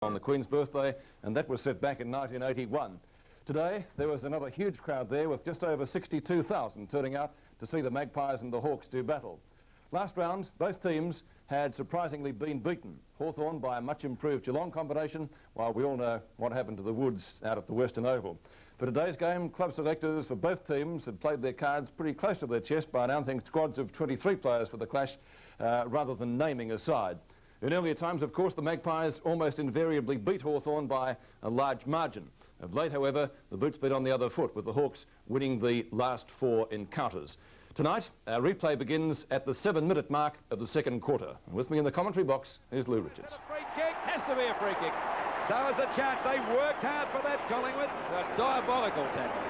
on the Queen's birthday, and that was set back in 1981. Today, there was another huge crowd there with just over 62,000 turning out to see the Magpies and the Hawks do battle. Last round, both teams had surprisingly been beaten. Hawthorn by a much improved Geelong combination, while we all know what happened to the Woods out at the Western Oval. For today's game, club selectors for both teams had played their cards pretty close to their chest by announcing squads of 23 players for the clash rather than naming a side. In earlier times, of course, the Magpies almost invariably beat Hawthorn by a large margin. Of late, however, the boots been on the other foot, with the Hawks winning the last 4 encounters. Tonight, our replay begins at the 7-minute mark of the second quarter. And with me in the commentary box is Lou Richards. Free kick, has to be a free kick. So has a chance. They worked hard for that, Collingwood. A diabolical tackle.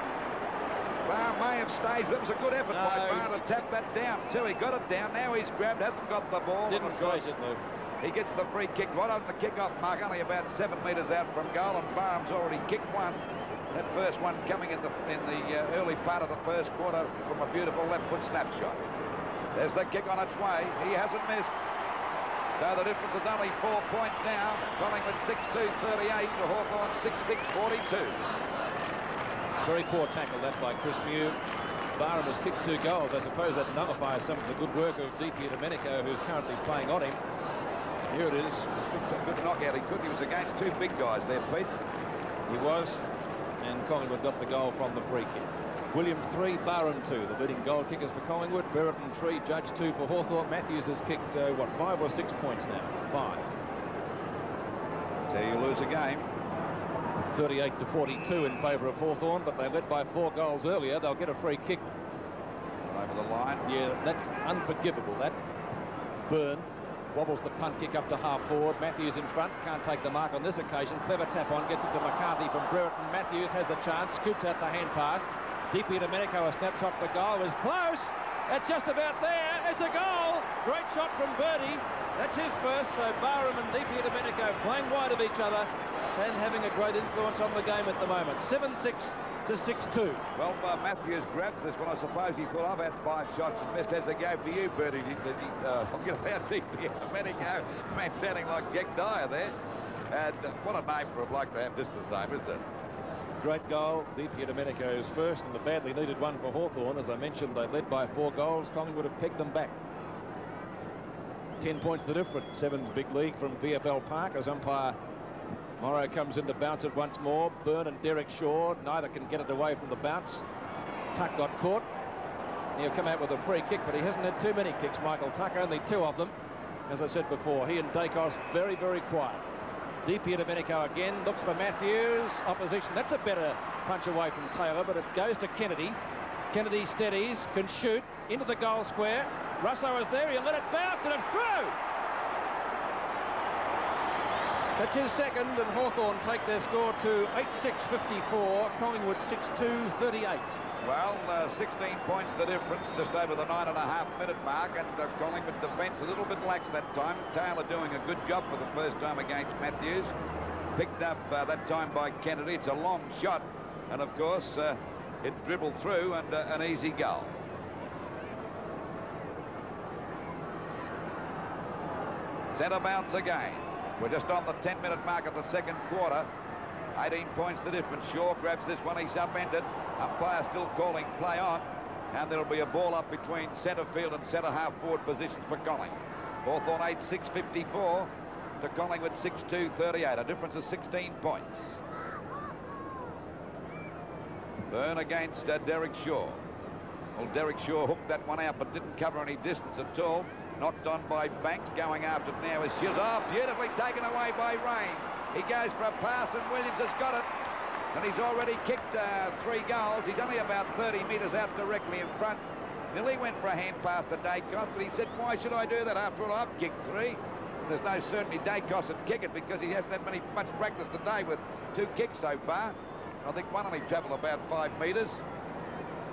Barr may have staged, but it was a good effort by Barr to tap that down too. He got it down. Now he's grabbed, hasn't got the ball. Didn't stage it, Lou. He gets the free kick right on the kick-off mark, only about 7 metres out from goal, and Barham's already kicked one. That first one coming in the early part of the first quarter from a beautiful left-foot snapshot. There's the kick on its way. He hasn't missed. So the difference is only 4 points now. Collingwood 6-2-38 to Hawthorn 6-6-42. Very poor tackle that by Chris Mew. Barham has kicked 2 goals. I suppose that nullifies some of the good work of DP Domenico, who's currently playing on him. Here it is. Good knockout. He was against 2 big guys there, Pete. He was. And Collingwood got the goal from the free kick. Williams 3, Barham 2. The leading goal kickers for Collingwood. Brereton 3, Judge 2 for Hawthorn. Matthews has kicked, 5 or 6 points now? 5. So you lose a game. 38-42 in favour of Hawthorn, but they led by 4 goals earlier. They'll get a free kick. Over the line. Yeah, that's unforgivable, that. Byrne wobbles the punt kick up to half forward. Matthews in front, can't take the mark on this occasion. Clever tap on, gets it to McCarthy from Brereton. Matthews has the chance, scoops out the hand pass. DP Domenico, a snapshot for goal, is close. It's just about there. It's a goal. Great shot from Birdie. That's his first. So Barham and DP Domenico playing wide of each other and having a great influence on the game at the moment. 7-6 to 6-2. Well, Matthews grabs this one. I suppose he thought, I've had 5 shots and missed. As a go for you, Birdie. I'm going to have DP Domenico. Man sounding like Jack Dyer there. And what a name for a bloke to have just the same, isn't it? Great goal. DP Domenico's first, and the badly needed one for Hawthorn. As I mentioned, they led by 4 goals. Collingwood have pegged them back. 10 points the difference. Sevens big league from VFL Park as umpire Morrow comes in to bounce it once more. Byrne and Derek Shaw, neither can get it away from the bounce. Tuck got caught. He'll come out with a free kick, but he hasn't had too many kicks, Michael Tuck, only 2 of them. As I said before, he and Dacos very, very quiet. DP Domenico again, looks for Matthews. Opposition, that's a better punch away from Taylor, but it goes to Kennedy. Kennedy steadies, can shoot, into the goal square. Russo is there, he'll let it bounce, and it's through! That's his second, and Hawthorn take their score to 8-6-54, Collingwood 6-2-38. Well, 16 points the difference, just over the 9.5-minute mark, and Collingwood defence a little bit lax that time. Taylor doing a good job for the first time against Matthews. Picked up that time by Kennedy. It's a long shot, and of course, it dribbled through, and an easy goal. Centre bounce again. We're just on the 10-minute mark of the second quarter. 18 points the difference. Shaw grabs this one. He's upended. Umpire still calling play on. And there'll be a ball up between centre field and centre half forward positions for Collingwood. Hawthorn 8-6-54 to Collingwood 6-2-38. A difference of 16 points. Byrne against Derek Shaw. Well, Derek Shaw hooked that one out but didn't cover any distance at all. Knocked on by Banks. Going after it now is Shields. Oh, beautifully taken away by Rains. He goes for a pass and Williams has got it. And he's already kicked 3 goals. He's only about 30 metres out directly in front. Nearly went for a hand pass to Dacos, but he said, why should I do that? After all, I've kicked 3. There's no certainty Dacos would kick it because he hasn't had much practice today with 2 kicks so far. I think one only travelled about 5 metres.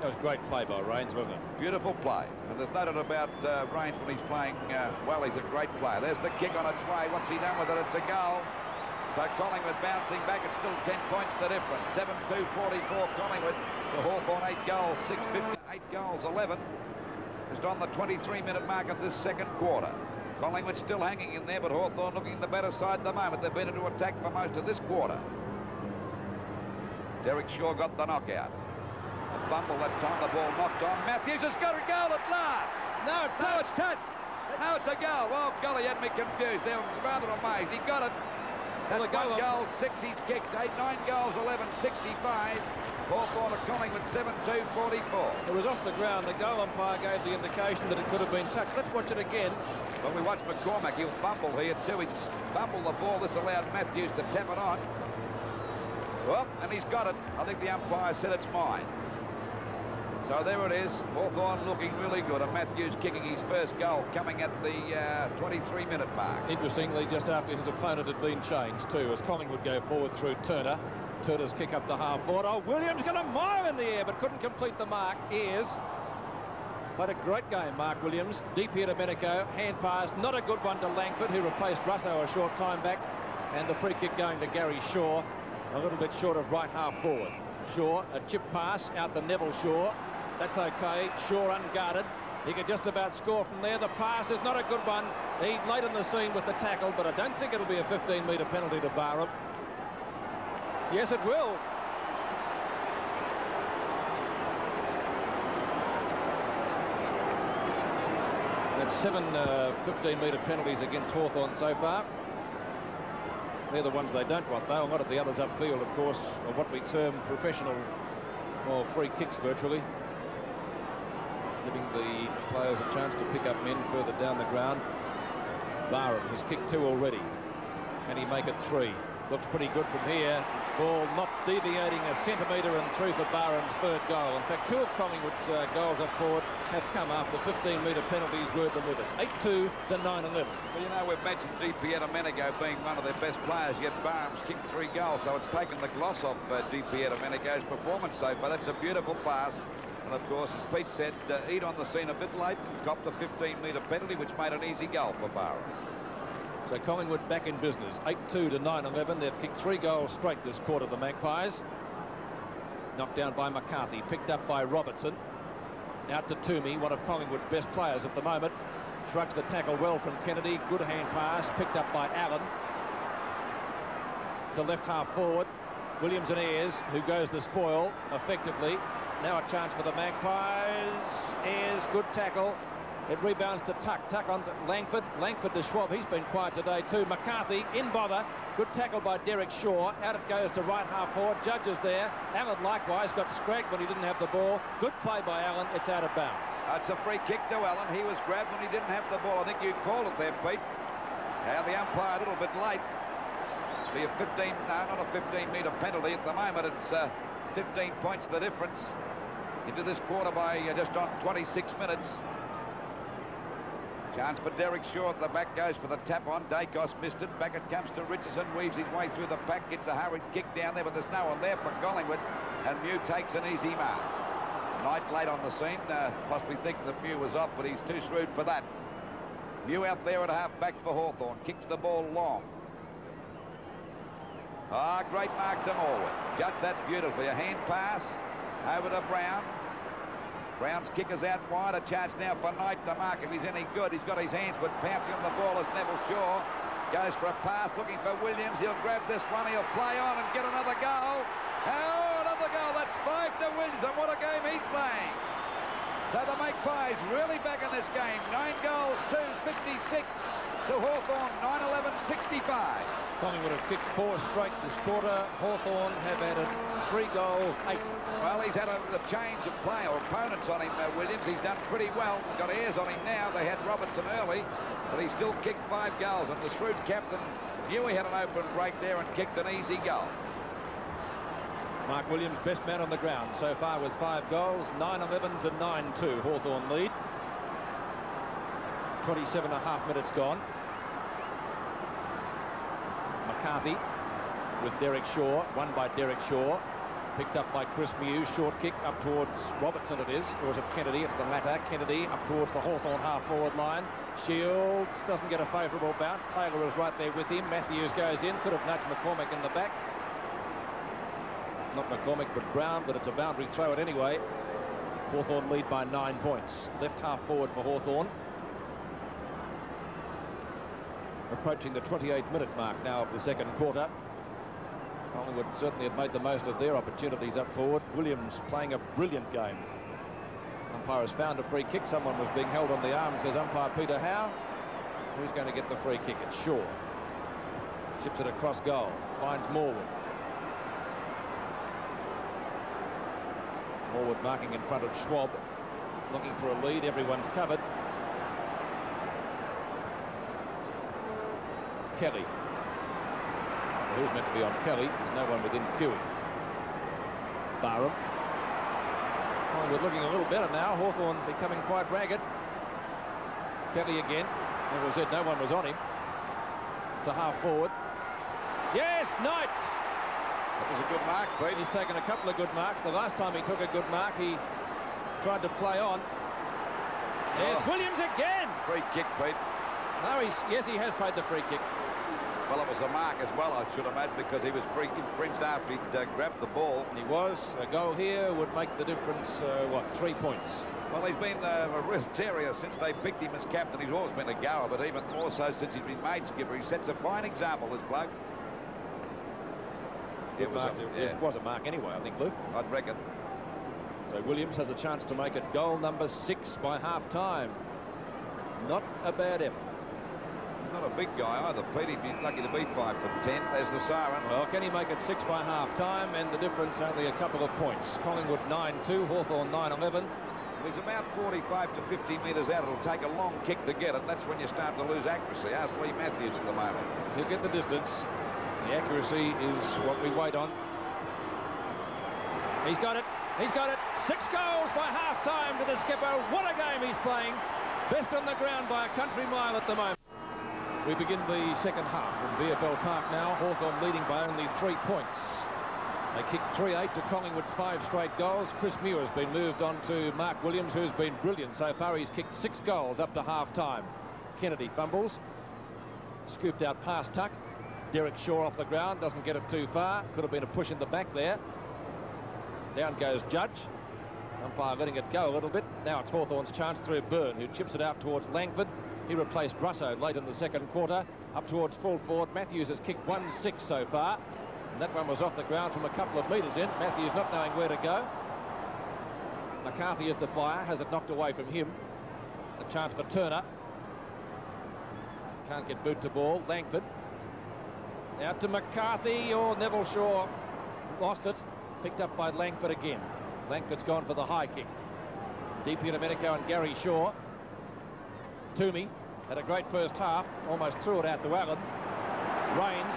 That was great play by Rains, wasn't it? Beautiful play. And there's no doubt about Rains when he's playing well. He's a great player. There's the kick on its way. What's he done with it? It's a goal. So Collingwood bouncing back. It's still 10 points the difference. 7-2-44 Collingwood to Hawthorn. 8 goals, 6-50. 8 goals, 11. Just on the 23-minute mark of this second quarter. Collingwood still hanging in there, but Hawthorn looking the better side at the moment. They've been into attack for most of this quarter. Derek Shaw got the knockout. A fumble that time, the ball knocked on. Matthews has got a goal at last. No, it's touched. Now it's a goal. Well, golly, had me confused there. I was rather amazed. He got it. That's Well, 1 goal, 6 he's kicked. 8, 9 goals, 11, 65. Hawthorn at Collingwood, 7-2, 44. It was off the ground. The goal umpire gave the indication that it could have been touched. Let's watch it again. Well, we watch McCormack. He'll fumble here too. He's fumbled the ball. This allowed Matthews to tap it on. Well, and he's got it. I think the umpire said it's mine. So there it is. Hawthorn looking really good. And Matthews kicking his first goal, coming at the 23-minute mark. Interestingly, just after his opponent had been changed too, as Collingwood go forward through Turner. Turner's kick up to half forward. Oh, Williams got a mile in the air, but couldn't complete the mark. Ayres played a great game, Mark Williams. Deep here to Domenico. Hand pass, not a good one to Langford, who replaced Russo a short time back. And the free kick going to Gary Shaw, a little bit short of right half forward. Shaw, a chip pass out to Neville Shaw. That's okay. Shaw unguarded. He could just about score from there. The pass is not a good one. He late on the scene with the tackle, but I don't think it'll be a 15-metre penalty to Barham. Yes, it will. That's 7 15-metre penalties against Hawthorn so far. They're the ones they don't want, though. A lot of the others upfield, of course, are what we term professional, or free kicks virtually, giving the players a chance to pick up men further down the ground. Barham has kicked 2 already. Can he make it 3? Looks pretty good from here. Ball not deviating a centimetre and through for Barham's third goal. In fact, 2 of Collingwood's goals up forward have come after 15-metre penalties were delivered. 8-2 to 9-11. Well, you know, we've mentioned DP Domenico being one of their best players, yet Barham's kicked 3 goals, so it's taken the gloss off DP Domenico's performance so far. That's a beautiful pass. And, of course, as Pete said, Eade on the scene a bit late and copped a 15-metre penalty, which made an easy goal for Barham. So Collingwood back in business. 8-2 to 9-11. They've kicked 3 goals straight this quarter, the Magpies. Knocked down by McCarthy, picked up by Robertson. Out to Toomey, one of Collingwood's best players at the moment. Shrugs the tackle well from Kennedy. Good hand pass, picked up by Allen. To left half forward, Williams and Ayres, who goes the spoil effectively. Now a chance for the Magpies. Ayres, good tackle. It rebounds to Tuck. Tuck on to Langford. Langford to Schwab. He's been quiet today too. McCarthy in bother. Good tackle by Derek Shaw. Out it goes to right half forward. Judges there. Allen likewise got scragged when he didn't have the ball. Good play by Allen. It's out of bounds. That's a free kick to Allen. He was grabbed when he didn't have the ball. I think you called it there, Pete. Now the umpire a little bit late. Be a 15, no, not a 15-metre penalty at the moment. It's 15 points the difference into this quarter by just on 26 minutes. Chance for Derek Shaw at the back, goes for the tap on. Dacos missed it. Back it comes to Richardson, weaves his way through the pack, gets a hurried kick down there, but there's no one there for Collingwood, and Mew takes an easy mark. Knight late on the scene, possibly thinking that Mew was off, but he's too shrewd for that. Mew out there at half back for Hawthorn, kicks the ball long. Ah, great mark to Morwood. Judged that beautifully. A hand pass over to Brown. Brown's kick is out wide. A chance now for Knight to mark if he's any good. He's got his hands, but pouncing on the ball is Neville Shaw. Goes for a pass, looking for Williams. He'll grab this one. He'll play on and get another goal. Oh, another goal. That's 5 to Williams, and what a game he's playing. So the Magpies really back in this game. 9 goals, 2-56 to Hawthorn, 9-11-65. Collingwood have kicked 4 straight this quarter. Hawthorn have added 3 goals, 8. Well, he's had a change of play or opponents on him, Williams. He's done pretty well. Got Ayres on him now. They had Robertson early, but he still kicked 5 goals. And the shrewd captain knew he had an open break there and kicked an easy goal. Mark Williams, best man on the ground so far with 5 goals. 9-11 to 9-2. Hawthorn lead. 27.5 minutes gone. McCarthy with Derek Shaw, won by Derek Shaw, picked up by Chris Mew. Short kick up towards Robertson it is, or is it Kennedy? It's the latter. Kennedy up towards the Hawthorn half-forward line. Shields doesn't get a favourable bounce. Taylor is right there with him. Matthews goes in, could have nudged McCormack in the back. Not McCormack, but Brown, but it's a boundary throw it anyway. Hawthorn lead by 9 points. Left half forward for Hawthorn. approaching the 28-minute mark now of the second quarter. Collingwood certainly have made the most of their opportunities up forward. Williams playing a brilliant game. Umpire has found a free kick. Someone was being held on the arm, says umpire Peter Howe. Who's going to get the free kick? It's Shaw. Chips it across goal. Finds Morwood. Morwood marking in front of Schwab. Looking for a lead. Everyone's covered. Kelly. Who's meant to be on Kelly? There's no one within queuing. Barham. Collingwood looking a little better now. Hawthorn becoming quite ragged. Kelly again. As I said, no one was on him. To half forward. Yes, Knight! That was a good mark, Pete. He's taken a couple of good marks. The last time he took a good mark, he tried to play on. There's Williams again! Free kick, Pete. No, yes, he has paid the free kick. Well, it was a mark as well, I should imagine, because he was infringed after he'd grabbed the ball. He was. A goal here would make the difference, 3 points. Well, he's been a real terrier since they picked him as captain. He's always been a goer, but even more so since he's been made skipper. He sets a fine example, this bloke. It was a mark anyway, I think, Luke. I'd reckon. So Williams has a chance to make it goal number 6 by half-time. Not a bad effort. Not a big guy either, Pete. He'd be lucky to be 5 for 10. There's the siren. Well, can he make it 6 by half-time? And the difference only a couple of points. Collingwood 9-2, Hawthorn 9-11. He's about 45 to 50 metres out. It'll take a long kick to get it. That's when you start to lose accuracy. Ask Lee Matthews at the moment. He'll get the distance. The accuracy is what we wait on. He's got it. He's got it. 6 goals by half-time to the skipper. What a game he's playing. Best on the ground by a country mile at the moment. We begin the second half from VFL Park now. Hawthorn leading by only 3 points. They kicked 3-8 to Collingwood's 5 straight goals. Chris Muir has been moved on to Mark Williams, who's been brilliant so far. He's kicked 6 goals up to half-time. Kennedy fumbles. Scooped out past Tuck. Derek Shaw off the ground, doesn't get it too far. Could have been a push in the back there. Down goes Judge. Umpire letting it go a little bit. Now it's Hawthorn's chance through Byrne, who chips it out towards Langford. He replaced Russo late in the second quarter. Up towards full forward. Matthews has kicked 1-6 so far. And that one was off the ground from a couple of metres in. Matthews not knowing where to go. McCarthy is the flyer, has it knocked away from him. A chance for Turner. Can't get boot to ball. Langford. Out to McCarthy, or Neville Shaw lost it. Picked up by Langford again. Langford's gone for the high kick. DP Domenico and Gary Shaw. Toomey had a great first half, almost threw it out to Allen. Rains,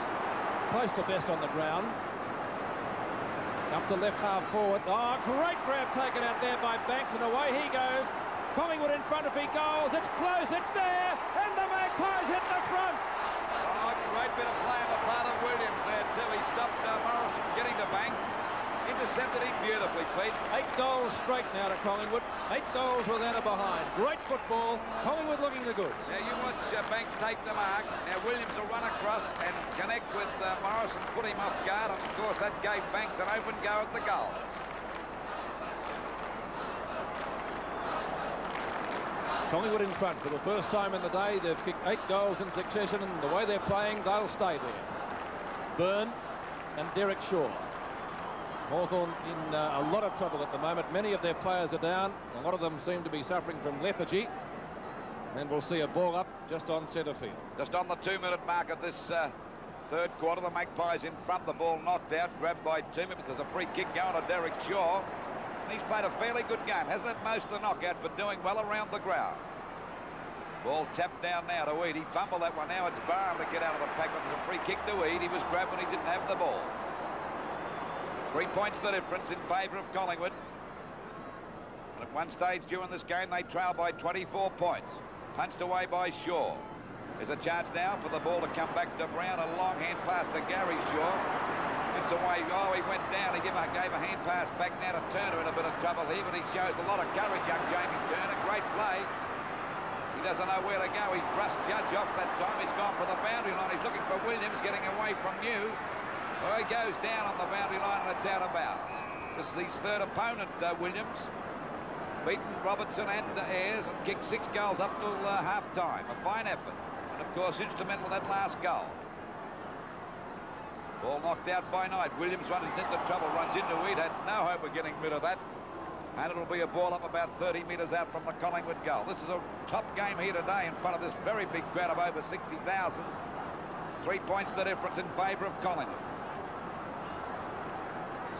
close to best on the ground. Up to left half forward. Oh, great grab taken out there by Banks, and away he goes. Collingwood in front if he goes. It's close, it's there, and the Magpies hit the front. Oh, great bit of play on the part of Williams there too. He stopped Morris from getting to Banks. Intercepted him beautifully, Pete. 8 goals straight now to Collingwood. 8 goals without a behind. Great football. Collingwood looking the goods. Now you watch Banks take the mark. Now Williams will run across and connect with Morris and put him off guard. And of course that gave Banks an open go at the goal. Collingwood in front for the first time in the day. They've kicked 8 goals in succession, and the way they're playing, they'll stay there. Byrne and Derek Shaw. Hawthorn in a lot of trouble at the moment. Many of their players are down. A lot of them seem to be suffering from lethargy. And we'll see a ball up just on centre field. Just on the 2-minute mark of this third quarter, the Magpies in front. The ball knocked out, grabbed by Toomey, but there's a free kick going to Derek Shaw. He's played a fairly good game. Hasn't had most of the knockout, but doing well around the ground. Ball tapped down now to Eade. He fumbled that one. Now it's Barham to get out of the pack, but there's a free kick to Eade. He was grabbed when he didn't have the ball. 3 points the difference in favour of Collingwood. And at one stage during this game, they trail by 24 points. Punched away by Shaw. There's a chance now for the ball to come back to Brown. A long hand pass to Gary Shaw. Gets away. Oh, he went down. He gave a hand pass back now to Turner, in a bit of trouble here, but he shows a lot of courage, young Jamie Turner. Great play. He doesn't know where to go. He brushed Judge off that time. He's gone for the boundary line. He's looking for Williams, getting away from you. Well, he goes down on the boundary line and it's out of bounds. This is his third opponent, Williams. Beaten Robertson and Ayres and kicked 6 goals up till half-time. A fine effort. And, of course, instrumental in that last goal. Ball knocked out by Knight. Williams runs into trouble, runs into Weed. Had no hope of getting rid of that. And it'll be a ball up about 30 metres out from the Collingwood goal. This is a top game here today in front of this very big crowd of over 60,000. 3 points the difference in favour of Collingwood.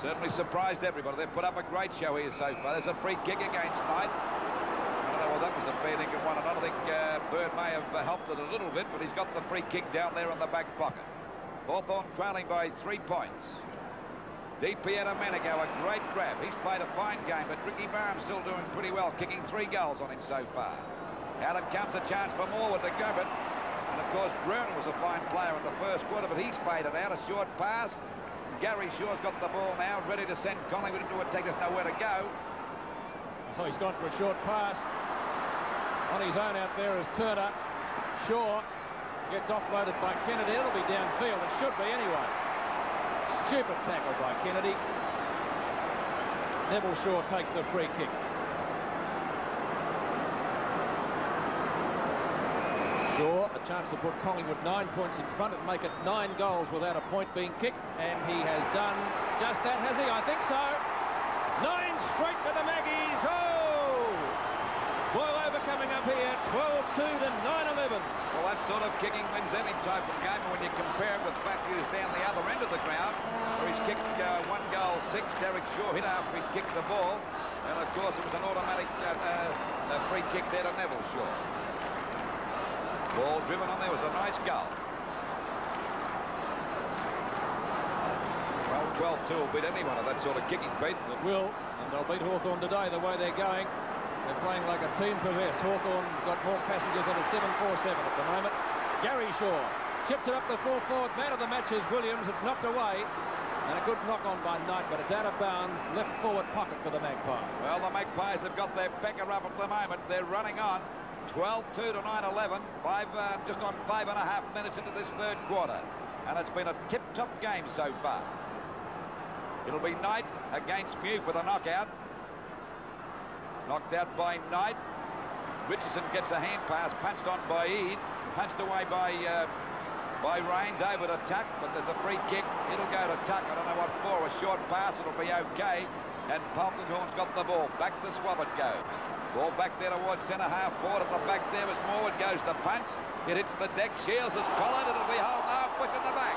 Certainly surprised everybody. They've put up a great show here so far. There's a free kick against Knight. I don't know whether that was a fair dinkum one. I don't think Bird may have helped it a little bit, but he's got the free kick down there in the back pocket. Hawthorn trailing by 3 points. Domenico, a great grab. He's played a fine game, but Ricky Barham's still doing pretty well, kicking 3 goals on him so far. Out it comes a chance for Morwood to go it. And, of course, Brown was a fine player in the first quarter, but he's faded out. A short pass. Gary Shaw's got the ball now, ready to send Collingwood into attack. There's nowhere to go. Oh, he's gone for a short pass. On his own out there is Turner. Shaw gets offloaded by Kennedy. It'll be downfield. It should be anyway. Stupid tackle by Kennedy. Neville Shaw takes the free kick. Shaw, a chance to put Collingwood 9 points in front and make it 9 goals without a point being kicked. And he has done just that, has he? I think so. 9 straight for the Maggies. Oh! Boyle coming up here, 12-2 to 9-11. Well, that sort of kicking wins any type of game. When you compare it with Matthews down the other end of the ground, where he's kicked 1 goal 6. Derek Shaw hit after he kicked the ball. And, of course, it was an automatic free kick there to Neville Shaw. Ball driven on there was a nice goal. Well, 12-2 will beat anyone of that sort of kicking, Pete. It will, and they'll beat Hawthorn today the way they're going. They're playing like a team possessed. Hawthorn got more passengers than a 747 at the moment. Gary Shaw chips it up the full forward. Man of the match is Williams. It's knocked away. And a good knock on by Knight, but it's out of bounds. Left forward pocket for the Magpies. Well, the Magpies have got their pecker up at the moment. They're running on. 12-2 to 9-11. Just on 5.5 minutes into this third quarter. And it's been a tip-top game so far. It'll be Knight against Mew for the knockout. Knocked out by Knight. Richardson gets a hand pass, punched on by Eade. Punched away by Rains, over to Tuck, but there's a free kick. It'll go to Tuck. I don't know what for. A short pass, it'll be okay. And Polkinghorn's got the ball. Back to Swab it goes. Ball back there towards centre half forward. At the back there as Morwood goes to punch. It hits the deck. Shields is collared. It'll be held. No, push in the back.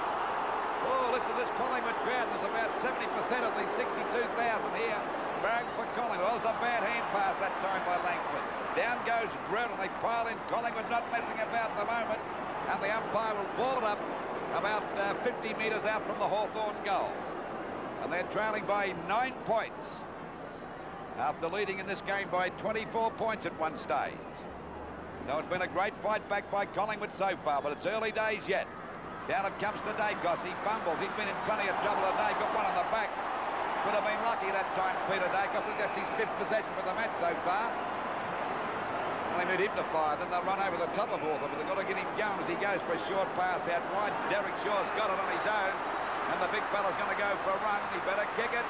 Oh, listen to this Collingwood crowd. There's about 70% of the 62,000 here. Barrack for Collingwood. Well, it was a bad hand pass that time by Langford. Down goes Brett, and they pile in. Collingwood not messing about at the moment. And the umpire will ball it up about 50 metres out from the Hawthorn goal. And they're trailing by 9 points. After leading in this game by 24 points at one stage. So it's been a great fight back by Collingwood so far, but it's early days yet. Down it comes to Dacos. He fumbles. He's been in plenty of trouble today. Got one on the back. Could have been lucky that time, Peter Dacos. He gets his 5th possession for the match so far. They need him to fire, then they'll run over the top of Hawthorn, but they've got to get him going as he goes for a short pass out wide. Derek Shaw's got it on his own, and the big fella's going to go for a run. He better kick it.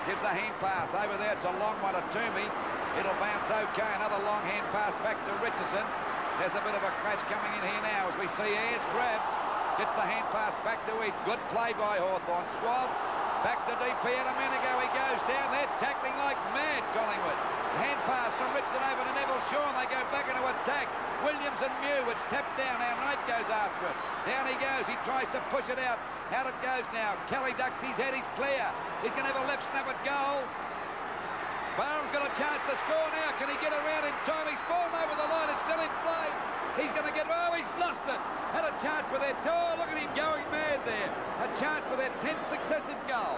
Gives a hand pass over there. It's a long one to Toomey. It'll bounce okay. Another long hand pass back to Richardson. There's a bit of a crash coming in here now as we see Ayres grab. Gets the hand pass back to Eade. Good play by Hawthorn. Swab back to DP, and a minute ago he goes down there tackling like mad, Collingwood. Hand pass from Richardson over to Neville Shaw, and they go back into attack. Williams and Mew, it's tapped down. Now Knight goes after it. Down he goes. He tries to push it out. Out it goes now. Kelly ducks his head. He's clear. He's going to have a left snap at goal. Barham's got a chance to score now. Can he get around in time? He's fallen over the line. It's still in play. He's going to get... Oh, he's lost it. Had a chance for their... Oh, look at him going mad there. A chance for their 10th successive goal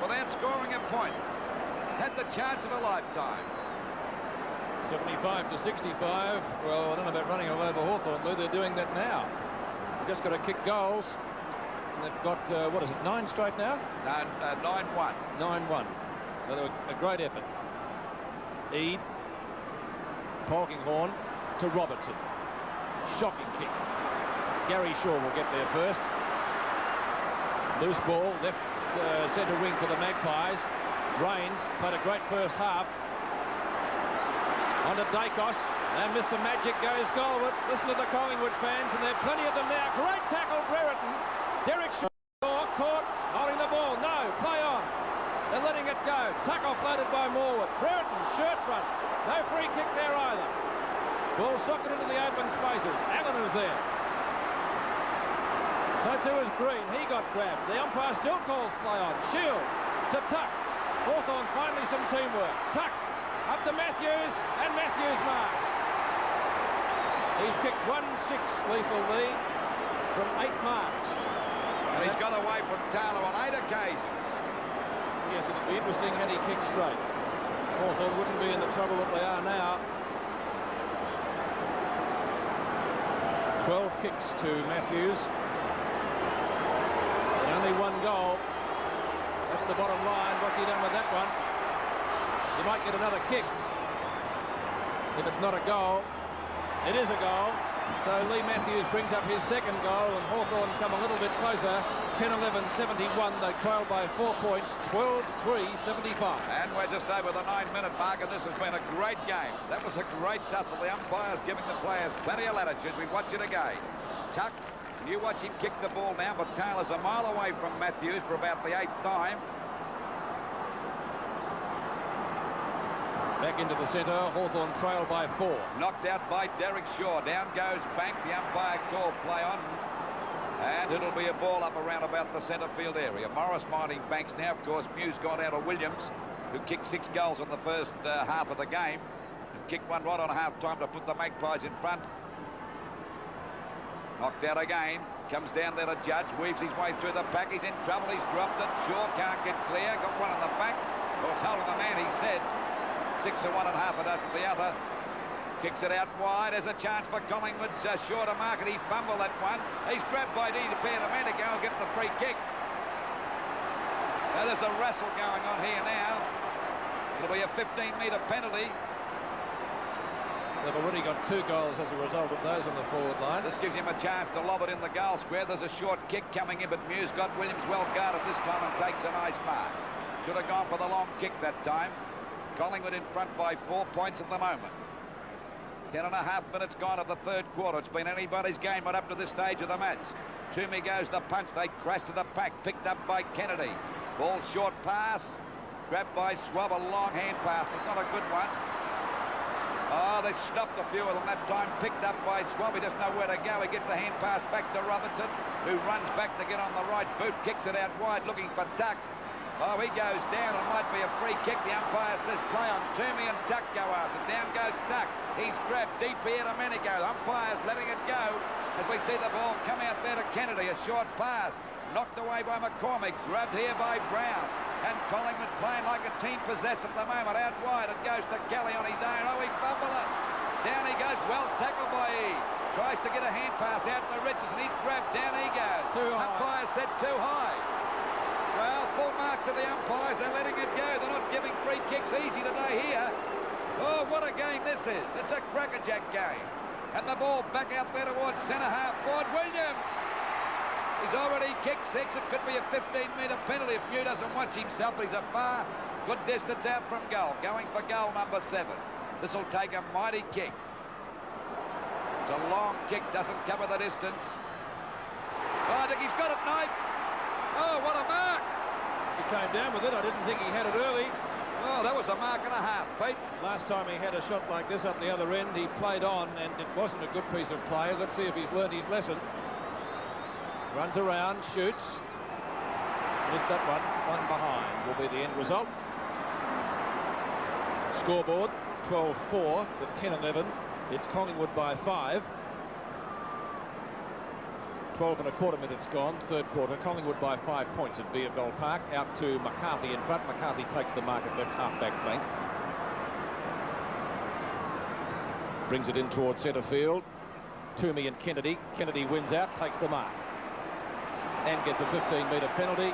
without scoring a point. Had the chance of a lifetime. 75 to 65. Well, I don't know about running all over Hawthorn, Lou. They're doing that now. They've just got to kick goals. And they've got, what is it, 9 straight now? No, 9-1. 9-1. So they were a great effort. Eade. Polkinghorn to Robertson. Shocking kick. Gary Shaw will get there first. Loose ball, left centre wing for the Magpies. Rains played a great first half. On to Dacos, and Mr. Magic goes goalward. Listen to the Collingwood fans, and there are plenty of them now. Great tackle, Brereton. Derek Shaw caught, holding the ball. No, play on. They're letting it go. Tackle floated by Morwood. Brereton, shirt front. No free kick there either. Ball socket into the open spaces. Allen is there. So too is Green. He got grabbed. The umpire still calls play on. Shields to Tuck. Hawthorn finally some teamwork. Tuck up to Matthews, and Matthews marks. He's kicked 1-6, lethal lead, from 8 marks. And he's got away from Taylor on 8 occasions. Yes, it'd be interesting had he kicked straight. Hawthorn wouldn't be in the trouble that they are now. 12 kicks to Matthews. And only 1 goal. That's the bottom line. What's he done with that one? He might get another kick. If it's not a goal, it is a goal. So Lee Matthews brings up his 2nd goal, and Hawthorn come a little bit closer. 10-11-71. They trail by 4 points. 12-3-75. And we're just over the 9-minute mark, and this has been a great game. That was a great tussle. The umpires giving the players plenty of latitude. We watch it again. Tuck, you watch him kick the ball now, but Taylor's a mile away from Matthews for about the 8th time. Back into the centre, Hawthorn trail by 4. Knocked out by Derek Shaw. Down goes Banks. The umpire called play on. And it'll be a ball up around about the centre field area. Morris minding Banks now. Of course, Muse gone out of Williams, who kicked 6 goals in the first half of the game. And kicked one right on half-time to put the Magpies in front. Knocked out again. Comes down there to Judge. Weaves his way through the pack. He's in trouble. He's dropped it. Shaw can't get clear. Got one in the back. Well, it's holding the man, he said. 6 of one and half a dozen the other. Kicks it out wide. There's a chance for Collingwood. Shaw to mark it. He fumbled that one. He's grabbed by Domenico. Will get the free kick. Now there's a wrestle going on here now. It'll be a 15-metre penalty. They've already got 2 goals as a result of those on the forward line. This gives him a chance to lob it in the goal square. There's a short kick coming in, but Muse got Williams well guarded this time and takes a nice mark. Should have gone for the long kick that time. Collingwood in front by 4 points at the moment. 10.5 minutes gone of the 3rd quarter. It's been anybody's game right up to this stage of the match. Toomey goes the punch. They crash to the pack. Picked up by Kennedy. Ball short pass. Grabbed by Swab. A long hand pass, but not a good one. Oh, they stopped a few of them that time. Picked up by Swab. He doesn't know where to go. He gets a hand pass back to Robertson, who runs back to get on the right boot. Kicks it out wide looking for Tuck. Oh, he goes down. It might be a free kick. The umpire says play on. Toomey and Tuck go after. Down goes Tuck. He's grabbed deep here to Domenico. The umpire's letting it go as we see the ball come out there to Kennedy. A short pass. Knocked away by McCormick. Grabbed here by Brown. And Collingwood playing like a team possessed at the moment. Out wide. It goes to Kelly on his own. Oh, he fumbled it. Down he goes. Well tackled by E. Tries to get a hand pass out to Richards, and he's grabbed. Down he goes. Too high. Umpire said too high. Well, full mark to the umpires. They're letting it go. They're not giving free kicks easy today here. Oh, what a game this is. It's a crackerjack game. And the ball back out there towards centre half forward. Williams. He's already kicked 6. It could be a 15-metre penalty if Mew doesn't watch himself. He's a far good distance out from goal. Going for goal number 7. This will take a mighty kick. It's a long kick. Doesn't cover the distance. Oh, I think he's got it, Knight. Oh, what a mark! He came down with it. I didn't think he had it early. Oh, that was a mark and a half, Pete. Last time he had a shot like this up the other end, he played on, and it wasn't a good piece of play. Let's see if he's learned his lesson. Runs around, shoots. Missed that one. One behind will be the end result. Scoreboard, 12-4 to 10-11. It's Collingwood by 5. 12.25 minutes gone, 3rd quarter. Collingwood by 5 points at VFL Park. Out to McCarthy in front. McCarthy takes the mark at left half-back flank. Brings it in towards centre field. Toomey and Kennedy. Kennedy wins out, takes the mark. And gets a 15-metre penalty.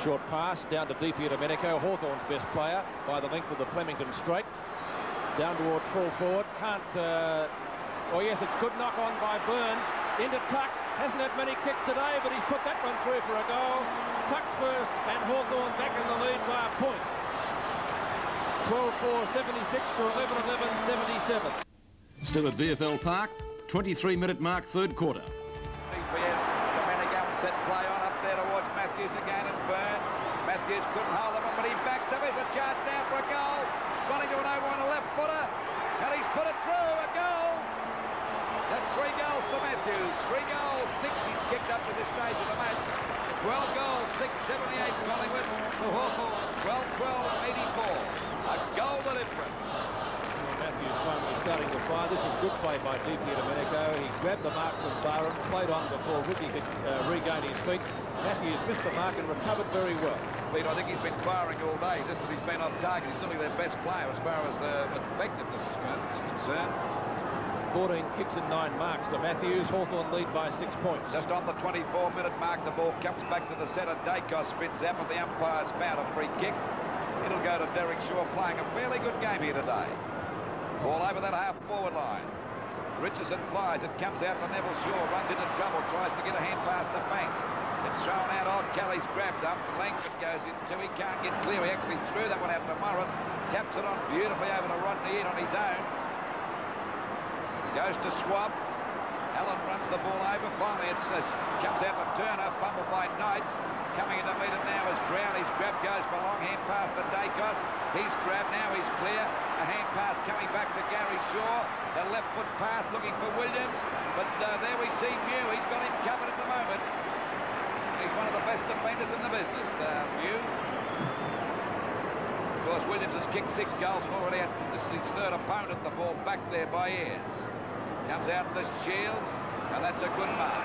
Short pass down to deep here to Domenico. Hawthorn's best player by the length of the Flemington straight. Down towards full forward. Can't... Oh, yes, it's good knock on by Byrne. Into Tuck. Hasn't had many kicks today, but he's put that one through for a goal. Tuck's first, and Hawthorn back in the lead by a point. 12-4, 76 to 11-11, 77. Still at VFL Park, 23-minute mark, third quarter. Set play on up there towards Matthews again and Byrne. Matthews couldn't hold him, but he backs up. Here's a charge down for a goal. Running to an over on a left footer, and he's put it through. A goal. That's 3 goals for Matthews. 3 goals, 6 he's kicked up to this stage of the match. 12 goals, 6-78 Collingwood to Hawthorn. 12-12, 84. A goal the difference. Matthews finally starting to fire. This was good play by Domenico. He grabbed the mark from Barham, played on before Ricky could regain his feet. Matthews missed the mark and recovered very well. Pete, I think he's been firing all day, just that he's been off target. He's really their best player as far as effectiveness is concerned. 14 kicks and 9 marks to Matthews. Hawthorn lead by 6 points. Just on the 24-minute mark, the ball comes back to the centre. Dacos spins out, but the umpire's found a free kick. It'll go to Derek Shaw, playing a fairly good game here today. Ball over that half-forward line. Richardson flies. It comes out to Neville Shaw. Runs into trouble. Tries to get a hand past the Banks. It's thrown out. Oh, Kelly's grabbed up. Langford goes into. He can't get clear. He actually threw that one out to Morris. Taps it on beautifully over to Rodney Eade on his own. Goes to Swab. Allen runs the ball over. Finally, it comes out to Turner. Fumbled by Knights. Coming in to meet it now is Brown. His grab goes for long. Hand pass to Dacos. He's grabbed now. He's clear. A hand pass coming back to Gary Shaw. A left foot pass looking for Williams. But there we see Mew. He's got him covered at the moment. He's one of the best defenders in the business, Mew. Of course, Williams has kicked 6 goals and already had his 3rd opponent. The ball back there by Ayres. Comes out to Shields, and that's a good mark.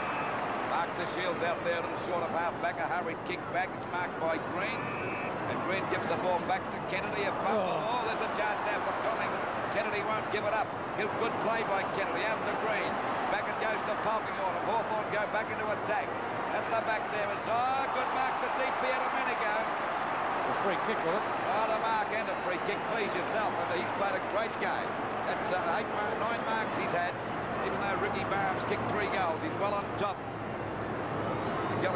Mark to Shields out there to the short of half-back. A hurried kick back. It's marked by Green. And Green gives the ball back to Kennedy. A fumble. Oh, there's a chance now for Collingwood. Kennedy won't give it up. Good play by Kennedy. Out to Green. Back it goes to Polkinghorne. And Hawthorn go back into attack. At the back there is, good mark to DP Domenico. A free kick, will it? Oh, the mark and a free kick. Please yourself. And he's played a great game. That's 9 marks he's had. Even though Ricky Barham's kicked 3 goals, he's well on top.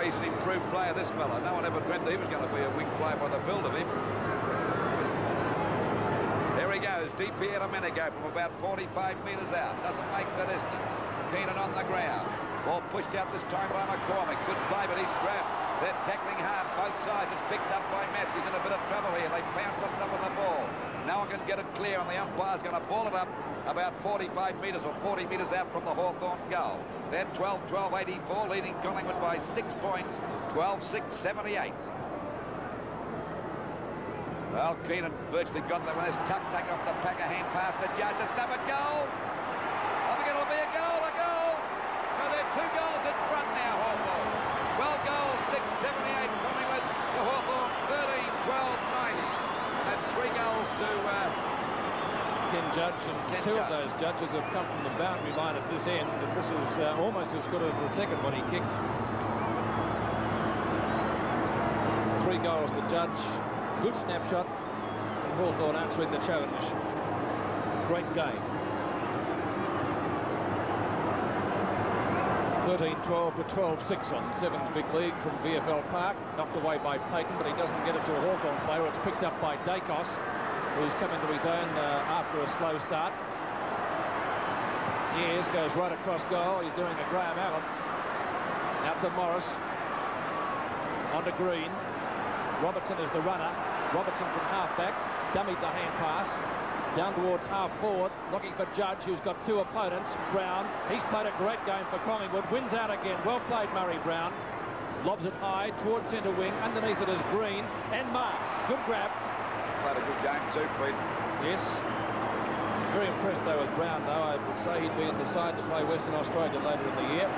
He's an improved player, this fella. No one ever dreamt that he was going to be a wing player by the build of him. There he goes, DP Domenico from about 45 metres out. Doesn't make the distance. Keenan on the ground. Ball pushed out this time by McCormick. Good play, but he's grabbed. They're tackling hard, both sides. It's picked up by Matthews in a bit of trouble here. They pounce on top of the ball. No one can get it clear, and the umpire's going to ball it up about 45 metres or 40 metres out from the Hawthorn goal. They're 12-12-84, leading Collingwood by 6 points, 12-6-78. Well, Keenan virtually got that one. There's Tuck taking off the pack, a hand pass to Judge. A stubborn goal. I think it'll be a goal, So they're 2 goals in front now, Hawthorn. 12 goals, 6-78 Collingwood to Hawthorn, 13-12-90. And that's 3 goals to Ken Judge, and Ken 2 Judge. of those judges have come from the boundary line at this end, and this is almost as good as the second one he kicked. 3 goals to Judge. Good snapshot, and Hawthorn answering the challenge. Great game. 13-12 to 12-6 on Sevens Big League from VFL Park. Knocked away by Payton, but he doesn't get it to a Hawthorn player. It's picked up by Dacos, who's come into his own after a slow start. Ayres goes right across goal. He's doing a Graham Allen. Out to Morris. On to Green. Robertson is the runner. Robertson from half-back. Dummied the hand pass. Down towards half-forward. Looking for Judge, who's got 2 opponents. Brown. He's played a great game for Collingwood. Wins out again. Well played, Murray Brown. Lobs it high towards centre wing. Underneath it is Green. And marks. Good grab. played a good game too, Pete. Yes. Very impressed though with Brown though. I would say he'd be in the side to play Western Australia later in the year.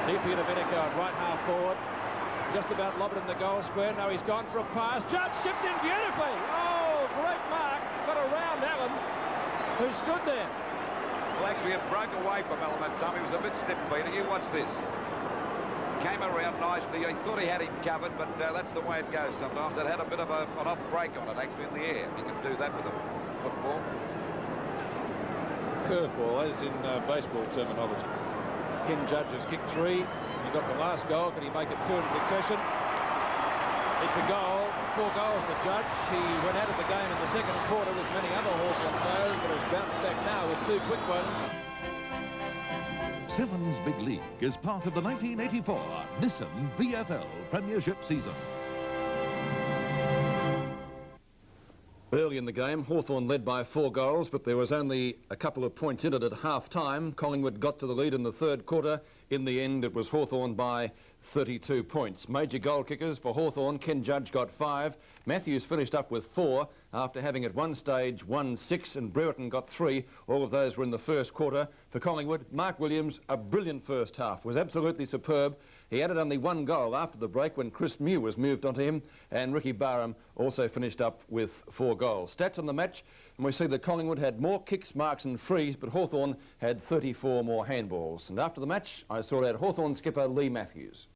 DP Domenico at right half forward. Just about lobbed in the goal square. Now he's gone for a pass. Judge shipped in beautifully. Oh, great mark. Got around Allen, who stood there. Well, actually, it broke away from Allen that time. He was a bit stiff, Peter. You watch this. Came around nicely. He thought he had him covered, but that's the way it goes sometimes. It had a bit of an off break on it, actually, in the air. You can do that with a football. Curveball, as in baseball terminology. Ken Judge has kicked 3. He got the last goal. Can he make it 2 in succession? It's a goal 4 goals to Judge. He went out of the game in the second quarter with many other Hawthorn players, but has bounced back now with 2 quick ones. Sevens Big League is part of the 1984 Nissan VFL Premiership season. Early in the game, Hawthorn led by 4 goals, but there was only a couple of points in it at half-time. Collingwood got to the lead in the third quarter. In the end, it was Hawthorn by 32 points. Major goal kickers for Hawthorn. Ken Judge got 5. Matthews finished up with 4 after having at one stage won 6, and Brereton got 3. All of those were in the first quarter. For Collingwood, Mark Williams, a brilliant first half, was absolutely superb. He added only 1 goal after the break when Chris Mew was moved onto him, and Ricky Barham also finished up with 4 goals. Stats on the match, and we see that Collingwood had more kicks, marks and frees, but Hawthorn had 34 more handballs. And after the match, I saw out Hawthorn skipper Lee Matthews.